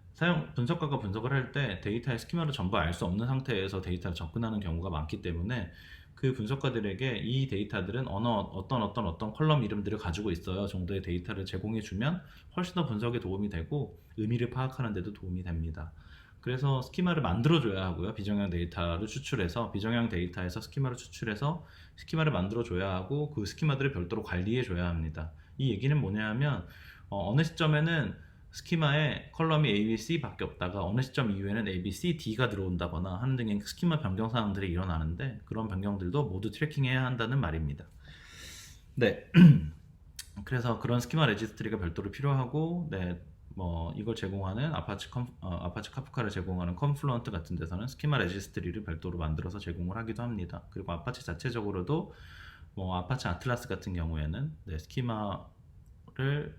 Speaker 1: 분석가가 분석을 할 때 데이터의 스키마를 전부 알 수 없는 상태에서 데이터를 접근하는 경우가 많기 때문에, 그 분석가들에게 이 데이터들은 어떤 컬럼 이름들을 가지고 있어요 정도의 데이터를 제공해 주면 훨씬 더 분석에 도움이 되고 의미를 파악하는 데도 도움이 됩니다. 그래서 스키마를 만들어 줘야 하고요. 비정형 데이터를 추출해서, 비정형 데이터에서 스키마를 추출해서 스키마를 만들어 줘야 하고, 그 스키마들을 별도로 관리해 줘야 합니다. 이 얘기는 뭐냐 하면, 어느 시점에는 스키마에 컬럼이 A, B, C 밖에 없다가 어느 시점 이후에는 A, B, C, D가 들어온다거나 하는 등의 스키마 변경 사항들이 일어나는데, 그런 변경들도 모두 트래킹해야 한다는 말입니다. 네. 그래서 그런 스키마 레지스트리가 별도로 필요하고, 이걸 제공하는 아파치 카프카를 제공하는 컨플루언트 같은 데서는 스키마 레지스트리를 별도로 만들어서 제공을 하기도 합니다. 그리고 아파치 자체적으로도 아파치 아틀라스 같은 경우에는 스키마를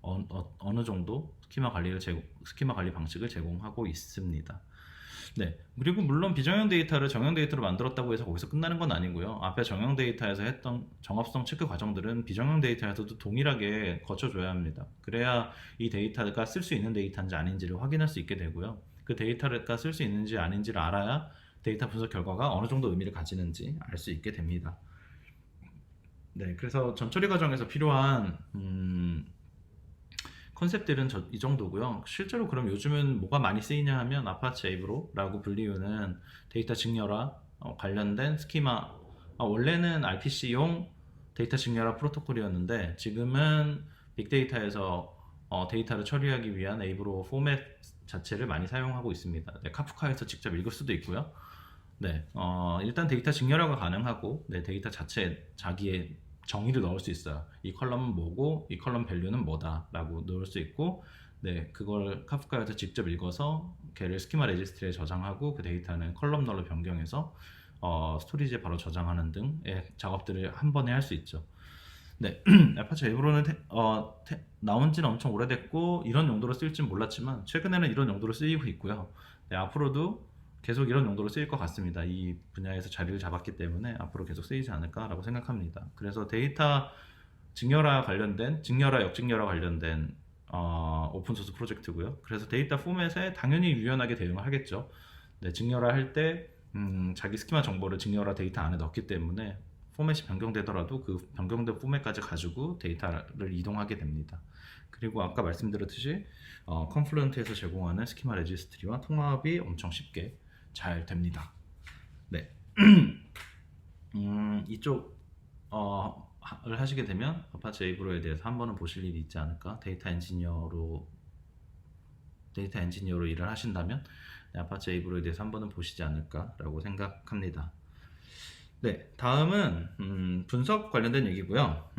Speaker 1: 어느 정도 스키마 관리 방식을 제공하고 있습니다. 네, 그리고 물론 비정형 데이터를 정형 데이터로 만들었다고 해서 거기서 끝나는 건 아니고요. 앞에 정형 데이터에서 했던 정합성 체크 과정들은 비정형 데이터에서도 동일하게 거쳐줘야 합니다. 그래야 이 데이터가 쓸 수 있는 데이터인지 아닌지를 확인할 수 있게 되고요. 그 데이터가 쓸 수 있는지 아닌지를 알아야 데이터 분석 결과가 어느 정도 의미를 가지는지 알 수 있게 됩니다. 네, 그래서 전처리 과정에서 필요한 컨셉들은 이 정도고요. 실제로 그럼 요즘은 뭐가 많이 쓰이냐 하면, 아파치 에이브로라고 불리우는 데이터 직렬화 관련된 스키마, 원래는 RPC용 데이터 직렬화 프로토콜이었는데 지금은 빅데이터에서 데이터를 처리하기 위한 에이브로 포맷 자체를 많이 사용하고 있습니다. 카프카에서 직접 읽을 수도 있고요. 일단 데이터 직렬화가 가능하고, 데이터 자체 자기의 정의를 넣을 수 있어요. 이 컬럼은 뭐고 이 컬럼 밸류는 뭐다 라고 넣을 수 있고, 그걸 카프카에서 직접 읽어서 걔를 스키마 레지스트리에 저장하고, 그 데이터는 컬럼널로 변경해서 스토리지에 바로 저장하는 등의 작업들을 한 번에 할 수 있죠. 아파치 웨브로는 나온 지는 엄청 오래됐고 이런 용도로 쓰일진 몰랐지만 최근에는 이런 용도로 쓰이고 있고요. 앞으로도 계속 이런 용도로 쓰일 것 같습니다. 이 분야에서 자리를 잡았기 때문에 앞으로 계속 쓰이지 않을까라고 생각합니다. 그래서 데이터 직렬화, 역직렬화 관련된 오픈소스 프로젝트고요. 그래서 데이터 포맷에 당연히 유연하게 대응을 하겠죠. 네, 직렬화 할 때 자기 스키마 정보를 직렬화 데이터 안에 넣기 때문에 포맷이 변경되더라도 그 변경된 포맷까지 가지고 데이터를 이동하게 됩니다. 그리고 아까 말씀드렸듯이 컨플루언트에서 제공하는 스키마 레지스트리와 통합이 엄청 쉽게 잘 됩니다. 네, 이쪽 을 하시게 되면 아파치 에이브로에 대해서 한 번은 보실 일이 있지 않을까. 데이터 엔지니어로 일을 하신다면 네, 아파치 에이브로에 대해서 한 번은 보시지 않을까라고 생각합니다. 네, 다음은 분석 관련된 얘기고요.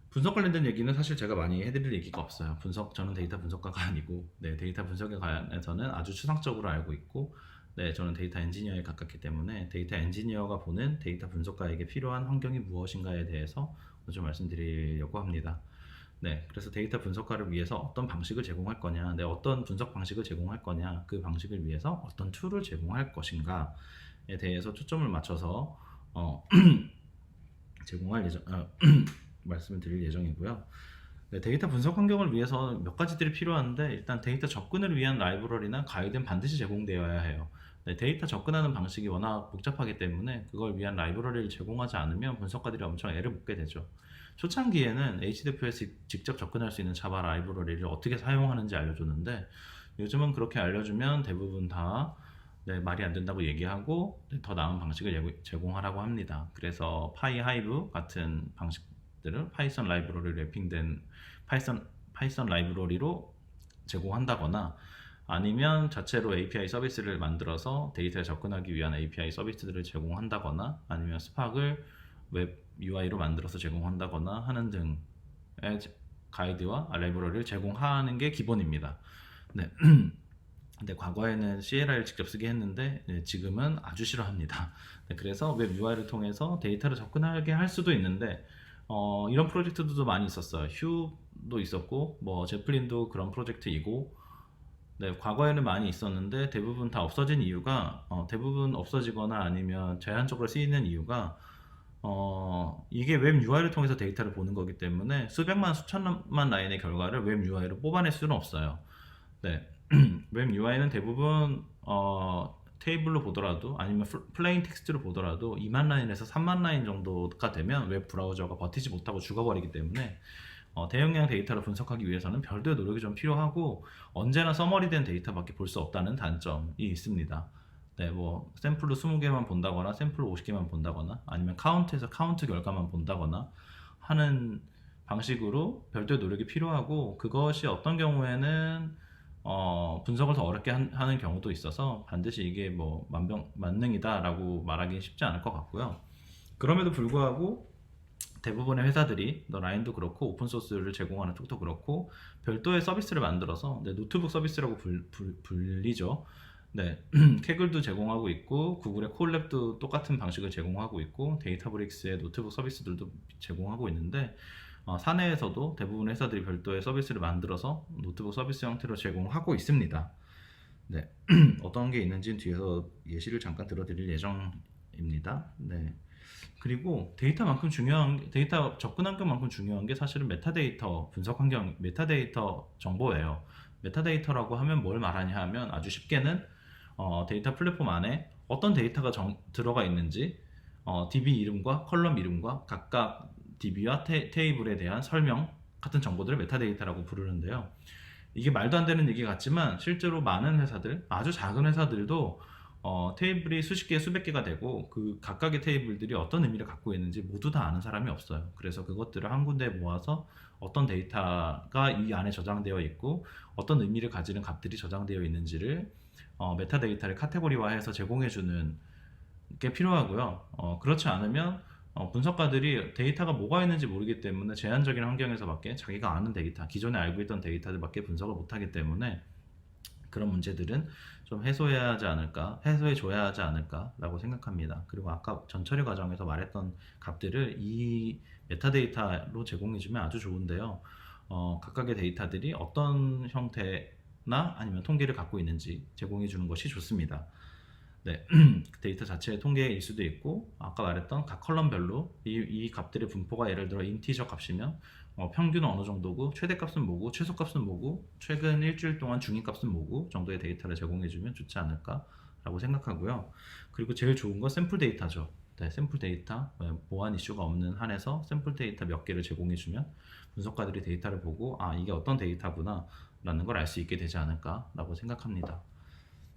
Speaker 1: 분석 관련된 얘기는 사실 제가 많이 해드릴 얘기가 없어요. 저는 데이터 분석가가 아니고, 네, 데이터 분석에 관해서는 아주 추상적으로 알고 있고, 네, 저는 데이터 엔지니어에 가깝기 때문에 데이터 엔지니어가 보는 데이터 분석가에게 필요한 환경이 무엇인가에 대해서 좀 말씀드리려고 합니다. 네, 그래서 데이터 분석가를 위해서 어떤 방식을 제공할 거냐, 네, 어떤 분석 방식을 제공할 거냐, 그 방식을 위해서 어떤 툴을 제공할 것인가에 대해서 초점을 맞춰서 제공할 말씀을 드릴 예정이고요. 네, 데이터 분석 환경을 위해서 몇 가지들이 필요한데 일단 데이터 접근을 위한 라이브러리나 가이드는 반드시 제공되어야 해요. 네, 데이터 접근하는 방식이 워낙 복잡하기 때문에 그걸 위한 라이브러리를 제공하지 않으면 분석가들이 엄청 애를 먹게 되죠. 초창기에는 HDFS에 직접 접근할 수 있는 자바 라이브러리를 어떻게 사용하는지 알려줬는데 요즘은 그렇게 알려주면 대부분 다 네, 말이 안 된다고 얘기하고 네, 더 나은 방식을 제공하라고 합니다. 그래서 파이하이브 같은 방식들을 파이썬 라이브러리 랩핑된 파이썬 라이브러리로 제공한다거나 아니면 자체로 API 서비스를 만들어서 데이터에 접근하기 위한 API 서비스들을 제공한다거나 아니면 스팍을 웹 UI로 만들어서 제공한다거나 하는 등의 가이드와 라이브러리를 제공하는 게 기본입니다. 네. 근데 과거에는 CLI를 직접 쓰게 했는데 지금은 아주 싫어합니다. 네, 그래서 웹 UI를 통해서 데이터를 접근하게 할 수도 있는데 이런 프로젝트도 많이 있었어요. 휴도 있었고 뭐 제플린도 그런 프로젝트이고 네, 과거에는 많이 있었는데 대부분 다 없어진 이유가 대부분 없어지거나 아니면 제한적으로 쓰이는 이유가 이게 웹 UI를 통해서 데이터를 보는 거기 때문에 수백만 수천만 라인의 결과를 웹 UI로 뽑아낼 수는 없어요. 네, 웹 UI는 대부분 테이블로 보더라도 아니면 플레인 텍스트로 보더라도 2만 라인에서 3만 라인 정도가 되면 웹 브라우저가 버티지 못하고 죽어버리기 때문에 대용량 데이터를 분석하기 위해서는 별도의 노력이 좀 필요하고 언제나 서머리된 데이터밖에 볼 수 없다는 단점이 있습니다. 네, 뭐 샘플로 20개만 본다거나 샘플로 50개만 본다거나 아니면 카운트에서 카운트 결과만 본다거나 하는 방식으로 별도의 노력이 필요하고 그것이 어떤 경우에는 분석을 더 어렵게 하는 경우도 있어서 반드시 이게 뭐 만능이다라고 말하기 쉽지 않을 것 같고요. 그럼에도 불구하고 대부분의 회사들이 라인도 그렇고 오픈소스를 제공하는 쪽도 그렇고 별도의 서비스를 만들어서 노트북 서비스라고 불리죠. 네, 캐글도 제공하고 있고 구글의 콜랩도 똑같은 방식을 제공하고 있고 데이터브릭스의 노트북 서비스들도 제공하고 있는데 사내에서도 대부분 회사들이 별도의 서비스를 만들어서 노트북 서비스 형태로 제공하고 있습니다. 네, 어떤 게 있는지는 뒤에서 예시를 잠깐 들어드릴 예정입니다. 네. 그리고 데이터 접근 환경만큼 중요한 게 사실은 메타데이터 분석 환경, 메타데이터 정보예요. 메타데이터라고 하면 뭘 말하냐 하면 아주 쉽게는 데이터 플랫폼 안에 어떤 데이터가 들어가 있는지 DB 이름과 컬럼 이름과 각각 DB와 테이블에 대한 설명 같은 정보들을 메타데이터라고 부르는데요. 이게 말도 안 되는 얘기 같지만 실제로 많은 회사들, 아주 작은 회사들도 테이블이 수십 개, 수백 개가 되고 그 각각의 테이블들이 어떤 의미를 갖고 있는지 모두 다 아는 사람이 없어요. 그래서 그것들을 한 군데에 모아서 어떤 데이터가 이 안에 저장되어 있고 어떤 의미를 가지는 값들이 저장되어 있는지를 메타데이터를 카테고리화해서 제공해주는 게 필요하고요. 그렇지 않으면 분석가들이 데이터가 뭐가 있는지 모르기 때문에 제한적인 환경에서밖에 자기가 아는 데이터, 기존에 알고 있던 데이터들밖에 분석을 못하기 때문에 그런 문제들은 좀 해소해 줘야 하지 않을까라고 생각합니다. 그리고 아까 전처리 과정에서 말했던 값들을 이 메타데이터로 제공해주면 아주 좋은데요. 각각의 데이터들이 어떤 형태나 아니면 통계를 갖고 있는지 제공해 주는 것이 좋습니다. 네, 데이터 자체의 통계일 수도 있고 아까 말했던 각 컬럼별로 이 값들의 분포가 예를 들어 인티저 값이면 평균은 어느 정도고 최대값은 뭐고 최소값은 뭐고 최근 일주일 동안 중위값은 뭐고 정도의 데이터를 제공해주면 좋지 않을까라고 생각하고요. 그리고 제일 좋은 건 샘플 데이터죠. 네, 샘플 데이터, 보안 이슈가 없는 한에서 샘플 데이터 몇 개를 제공해주면 분석가들이 데이터를 보고 이게 어떤 데이터구나 라는 걸 알 수 있게 되지 않을까라고 생각합니다.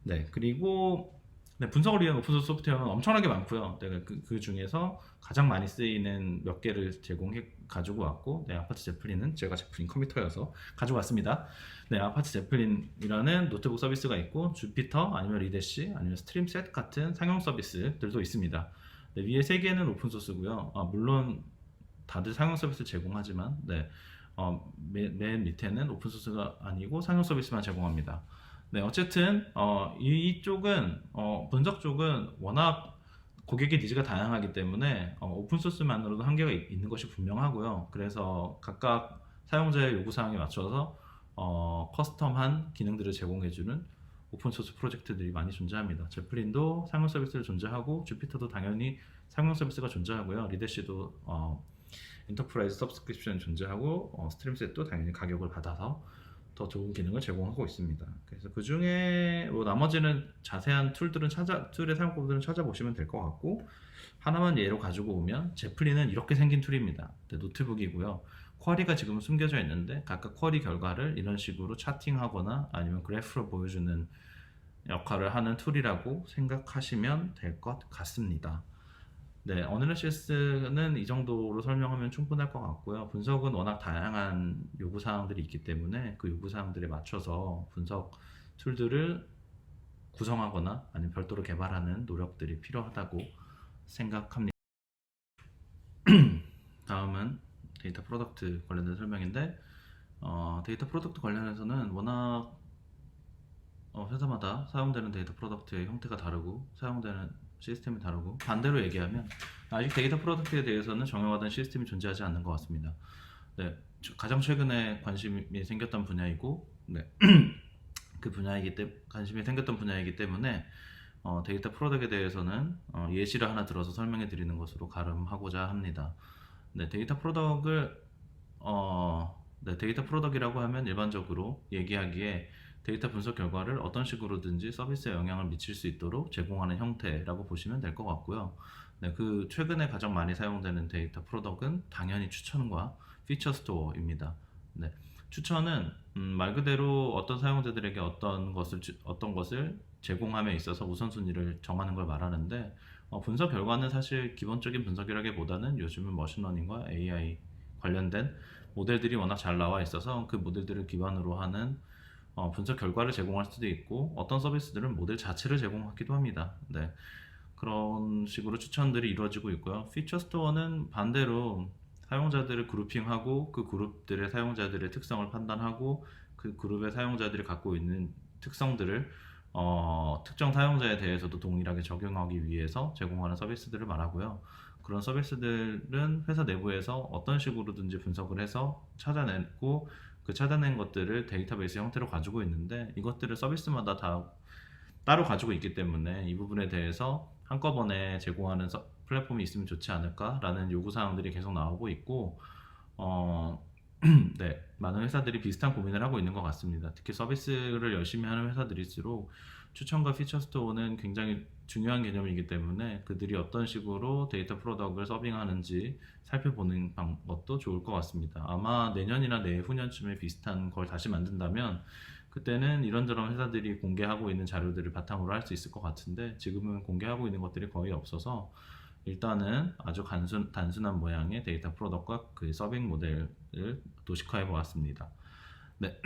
Speaker 1: 네, 그리고 네, 분석을 위한 오픈소스 소프트웨어는 엄청나게 많고요. 내가 그 중에서 가장 많이 쓰이는 몇 개를 제공해 가지고 왔고, 네, 아파트 제플린은 제가 제플린 컴퓨터여서 가지고 왔습니다. 네, 아파트 제플린이라는 노트북 서비스가 있고, 주피터 아니면 리대시 아니면 스트림셋 같은 상용 서비스들도 있습니다. 네, 위에 세 개는 오픈소스고요. 물론 다들 상용 서비스 제공하지만, 네, 맨 밑에는 오픈소스가 아니고 상용 서비스만 제공합니다. 네, 어쨌든 이쪽은 분석 쪽은 워낙 고객의 니즈가 다양하기 때문에 오픈소스만으로도 한계가 있는 것이 분명하고요. 그래서 각각 사용자의 요구사항에 맞춰서 커스텀한 기능들을 제공해주는 오픈소스 프로젝트들이 많이 존재합니다. 제플린도 상용 서비스를 존재하고 주피터도 당연히 상용 서비스가 존재하고요. 리대시도 엔터프라이즈 서브스크립션 존재하고 스트림셋도 당연히 가격을 받아서 더 좋은 기능을 제공하고 있습니다. 그래서 그 중에 뭐 나머지는 자세한 툴의 사용법들은 찾아보시면 될 것 같고, 하나만 예로 가지고 오면 제플린은 이렇게 생긴 툴입니다. 노트북이고요. 쿼리가 지금 숨겨져 있는데 각각 쿼리 결과를 이런 식으로 차팅하거나 아니면 그래프로 보여주는 역할을 하는 툴이라고 생각하시면 될 것 같습니다. 네, 어널리시스는 이 정도로 설명하면 충분할 것 같고요. 분석은 워낙 다양한 요구사항들이 있기 때문에 그 요구사항들에 맞춰서 분석 툴들을 구성하거나 아니면 별도로 개발하는 노력들이 필요하다고 생각합니다. 다음은 데이터 프로덕트 관련된 설명인데, 데이터 프로덕트 관련해서는 워낙 회사마다 사용되는 데이터 프로덕트의 형태가 다르고 사용되는 시스템이 다르고, 반대로 얘기하면 아직 데이터 프로덕트에 대해서는 정형화된 시스템이 존재하지 않는 것 같습니다. 네, 가장 최근에 관심이 생겼던 분야이고, 네, 관심이 생겼던 분야이기 때문에 데이터 프로덕트에 대해서는 예시를 하나 들어서 설명해 드리는 것으로 가름하고자 합니다. 네, 데이터 프로덕이라고 하면 일반적으로 얘기하기에 데이터 분석 결과를 어떤 식으로든지 서비스에 영향을 미칠 수 있도록 제공하는 형태라고 보시면 될 것 같고요. 네, 그 최근에 가장 많이 사용되는 데이터 프로덕은 당연히 추천과 피처 스토어입니다. 네, 추천은 말 그대로 어떤 사용자들에게 어떤 것을 제공함에 있어서 우선순위를 정하는 걸 말하는데, 분석 결과는 사실 기본적인 분석이라기보다는 요즘은 머신러닝과 AI 관련된 모델들이 워낙 잘 나와 있어서 그 모델들을 기반으로 하는 분석 결과를 제공할 수도 있고, 어떤 서비스들은 모델 자체를 제공하기도 합니다. 네, 그런 식으로 추천들이 이루어지고 있고요. 피처 스토어는 반대로 사용자들을 그룹핑하고 그 그룹들의 사용자들의 특성을 판단하고 그 그룹의 사용자들이 갖고 있는 특성들을 특정 사용자에 대해서도 동일하게 적용하기 위해서 제공하는 서비스들을 말하고요. 그런 서비스들은 회사 내부에서 어떤 식으로든지 분석을 해서 찾아내고 그 찾아낸 것들을 데이터베이스 형태로 가지고 있는데, 이것들을 서비스마다 다 따로 가지고 있기 때문에 이 부분에 대해서 한꺼번에 제공하는 플랫폼이 있으면 좋지 않을까라는 요구사항들이 계속 나오고 있고, 네, 많은 회사들이 비슷한 고민을 하고 있는 것 같습니다. 특히 서비스를 열심히 하는 회사들일수록 추천과 피처 스토어는 굉장히 중요한 개념이기 때문에 그들이 어떤 식으로 데이터 프로덕트를 서빙하는지 살펴보는 것도 좋을 것 같습니다. 아마 내년이나 내후년쯤에 비슷한 걸 다시 만든다면 그때는 이런저런 회사들이 공개하고 있는 자료들을 바탕으로 할 수 있을 것 같은데, 지금은 공개하고 있는 것들이 거의 없어서 일단은 아주 단순한 모양의 데이터 프로덕트과 그 서빙 모델을 도식화해 보았습니다. 네,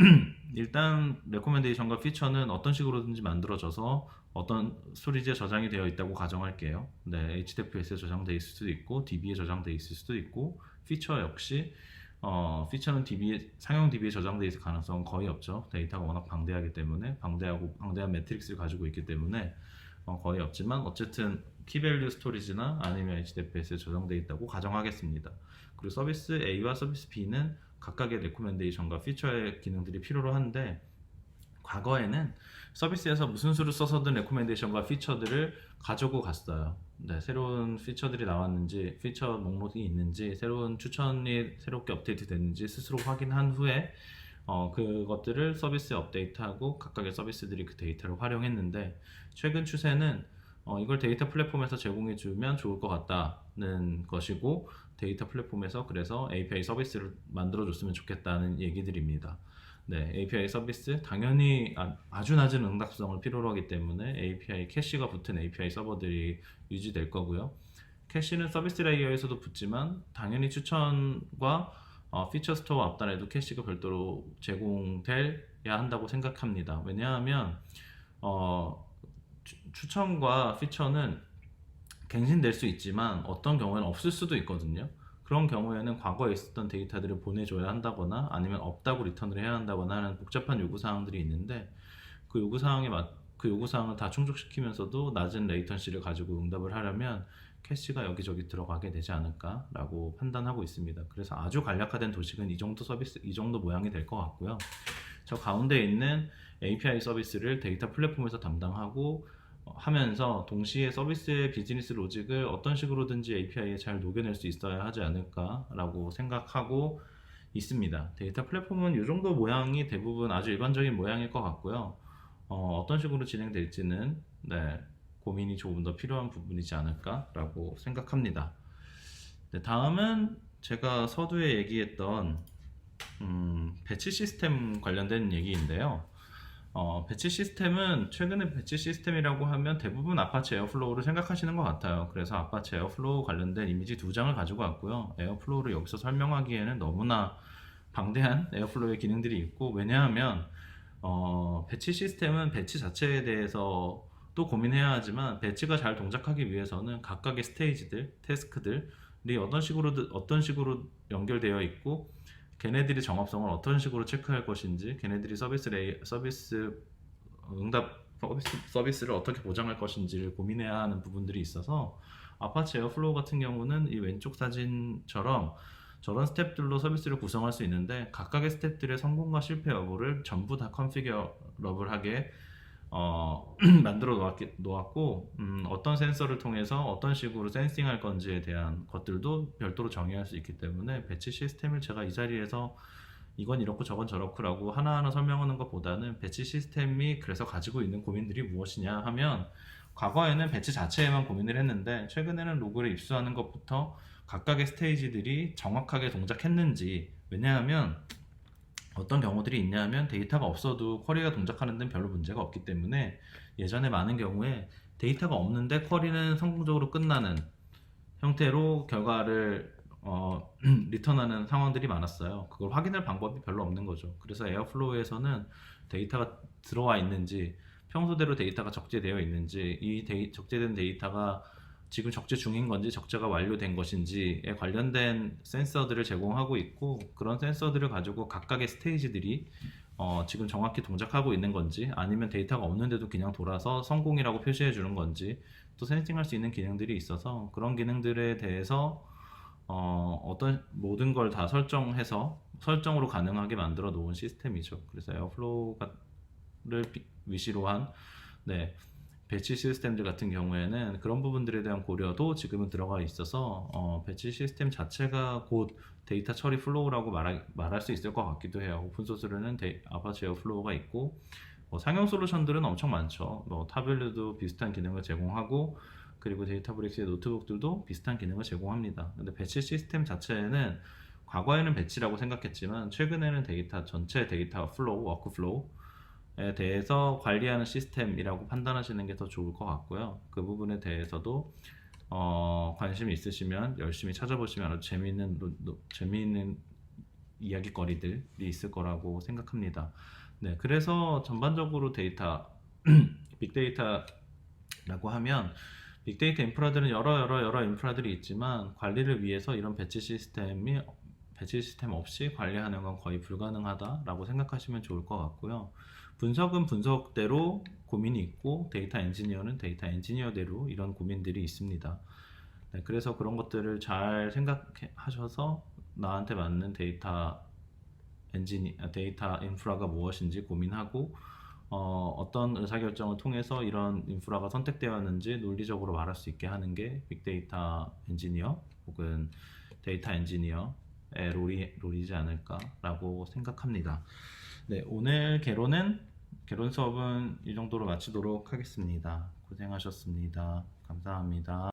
Speaker 1: 일단 레코멘데이션과 피처는 어떤 식으로든지 만들어져서 어떤 스토리지에 저장이 되어 있다고 가정할게요. 네, HDFS에 저장되어 있을 수도 있고 DB에 저장되어 있을 수도 있고, 피처 역시 피처는 상용 DB에 저장되어 있을 가능성은 거의 없죠. 데이터가 워낙 방대하기 때문에 방대한 매트릭스를 가지고 있기 때문에 거의 없지만, 어쨌든 키밸류 스토리지나 아니면 HDFS에 저장되어 있다고 가정하겠습니다. 그리고 서비스 A와 서비스 B는 각각의 레코멘데이션과 피처의 기능들이 필요로 한데, 과거에는 서비스에서 무슨 수를 써서든 레코멘데이션과 피처들을 가지고 갔어요. 네, 새로운 피처들이 나왔는지, 피처 목록이 있는지, 새로운 추천이 새롭게 업데이트 됐는지 스스로 확인한 후에 그것들을 서비스에 업데이트하고 각각의 서비스들이 그 데이터를 활용했는데, 최근 추세는 이걸 데이터 플랫폼에서 제공해 주면 좋을 것 같다는 것이고, 데이터 플랫폼에서 그래서 API 서비스를 만들어 줬으면 좋겠다는 얘기들입니다. 네, API 서비스 당연히 아주 낮은 응답성을 필요로 하기 때문에 API 캐시가 붙은 API 서버들이 유지될 거고요. 캐시는 서비스 레이어에서도 붙지만 당연히 추천과 피처 스토어 앞단에도 캐시가 별도로 제공돼야 한다고 생각합니다. 왜냐하면 추천과 피처는 갱신될 수 있지만 어떤 경우에는 없을 수도 있거든요. 그런 경우에는 과거에 있었던 데이터들을 보내줘야 한다거나 아니면 없다고 리턴을 해야 한다거나 하는 복잡한 요구사항들이 있는데, 그 요구사항을 다 충족시키면서도 낮은 레이턴시를 가지고 응답을 하려면 캐시가 여기저기 들어가게 되지 않을까라고 판단하고 있습니다. 그래서 아주 간략화된 도식은 이 정도 서비스, 이 정도 모양이 될 것 같고요. 저 가운데 있는 API 서비스를 데이터 플랫폼에서 담당하고 하면서 동시에 서비스의 비즈니스 로직을 어떤 식으로든지 API에 잘 녹여낼 수 있어야 하지 않을까라고 생각하고 있습니다. 데이터 플랫폼은 이 정도 모양이 대부분 아주 일반적인 모양일 것 같고요. 어떤 식으로 진행될지는 고민이 조금 더 필요한 부분이지 않을까라고 생각합니다. 네, 다음은 제가 서두에 얘기했던 배치 시스템 관련된 얘기인데요. 배치 시스템은 최근에 배치 시스템이라고 하면 대부분 아파치 에어플로우를 생각하시는 것 같아요. 그래서 아파치 에어플로우 관련된 이미지 2장을 가지고 왔고요. 에어플로우를 여기서 설명하기에는 너무나 방대한 에어플로우의 기능들이 있고, 왜냐하면 배치 시스템은 배치 자체에 대해서 또 고민해야 하지만, 배치가 잘 동작하기 위해서는 각각의 스테이지들, 태스크들이 어떤 식으로 연결되어 있고, 걔네들이 정합성을 어떤 식으로 체크할 것인지, 걔네들이 서비스를 어떻게 보장할 것인지를 고민해야 하는 부분들이 있어서, 아파치 에어플로우 같은 경우는 이 왼쪽 사진처럼 저런 스텝들로 서비스를 구성할 수 있는데, 각각의 스텝들의 성공과 실패 여부를 전부 다 컨피겨러블하게 만들어 놓았고, 어떤 센서를 통해서 어떤 식으로 센싱할 건지에 대한 것들도 별도로 정의할 수 있기 때문에, 배치 시스템을 제가 이 자리에서 이건 이렇고 저건 저렇고라고 하나하나 설명하는 것보다는 배치 시스템이 그래서 가지고 있는 고민들이 무엇이냐 하면, 과거에는 배치 자체에만 고민을 했는데 최근에는 로그를 입수하는 것부터 각각의 스테이지들이 정확하게 동작했는지, 왜냐하면 어떤 경우들이 있냐면 데이터가 없어도 쿼리가 동작하는 데는 별로 문제가 없기 때문에, 예전에 많은 경우에 데이터가 없는데 쿼리는 성공적으로 끝나는 형태로 결과를 리턴하는 상황들이 많았어요. 그걸 확인할 방법이 별로 없는 거죠. 그래서 에어플로우에서는 데이터가 들어와 있는지, 평소대로 데이터가 적재되어 있는지, 적재된 데이터가 지금 적재 중인 건지 적재가 완료된 것인지에 관련된 센서들을 제공하고 있고, 그런 센서들을 가지고 각각의 스테이지들이 지금 정확히 동작하고 있는 건지, 아니면 데이터가 없는데도 그냥 돌아서 성공이라고 표시해 주는 건지 또 센싱할 수 있는 기능들이 있어서, 그런 기능들에 대해서 어떤 모든 걸 다 설정으로 가능하게 만들어 놓은 시스템이죠. 그래서 에어플로우를 위시로 한 배치 시스템들 같은 경우에는 그런 부분들에 대한 고려도 지금은 들어가 있어서 배치 시스템 자체가 곧 데이터 처리 플로우라고 말할 수 있을 것 같기도 해요. 오픈소스로는 아파치 에어플로우가 있고, 상용 솔루션들은 엄청 많죠. 타블류도 비슷한 기능을 제공하고, 그리고 데이터브릭스의 노트북들도 비슷한 기능을 제공합니다. 근데 배치 시스템 자체는 과거에는 배치라고 생각했지만 최근에는 전체 데이터 플로우, 워크플로우에 대해서 관리하는 시스템이라고 판단하시는 게 더 좋을 것 같고요. 그 부분에 대해서도 관심이 있으시면 열심히 찾아보시면 아주 재미있는 이야기거리들이 있을 거라고 생각합니다. 네, 그래서 전반적으로 빅데이터라고 하면, 빅데이터 인프라들은 여러 인프라들이 있지만, 관리를 위해서 이런 배치 시스템 없이 관리하는 건 거의 불가능하다라고 생각하시면 좋을 것 같고요. 분석은 분석대로 고민이 있고, 데이터 엔지니어는 데이터 엔지니어대로 이런 고민들이 있습니다. 네, 그래서 그런 것들을 잘 생각하셔서 나한테 맞는 데이터 인프라가 무엇인지 고민하고, 어떤 의사결정을 통해서 이런 인프라가 선택되었는지 논리적으로 말할 수 있게 하는 게 빅데이터 엔지니어 혹은 데이터 엔지니어의 롤이지 않을까라고 생각합니다. 네, 오늘 개론 수업은 이 정도로 마치도록 하겠습니다. 고생하셨습니다. 감사합니다.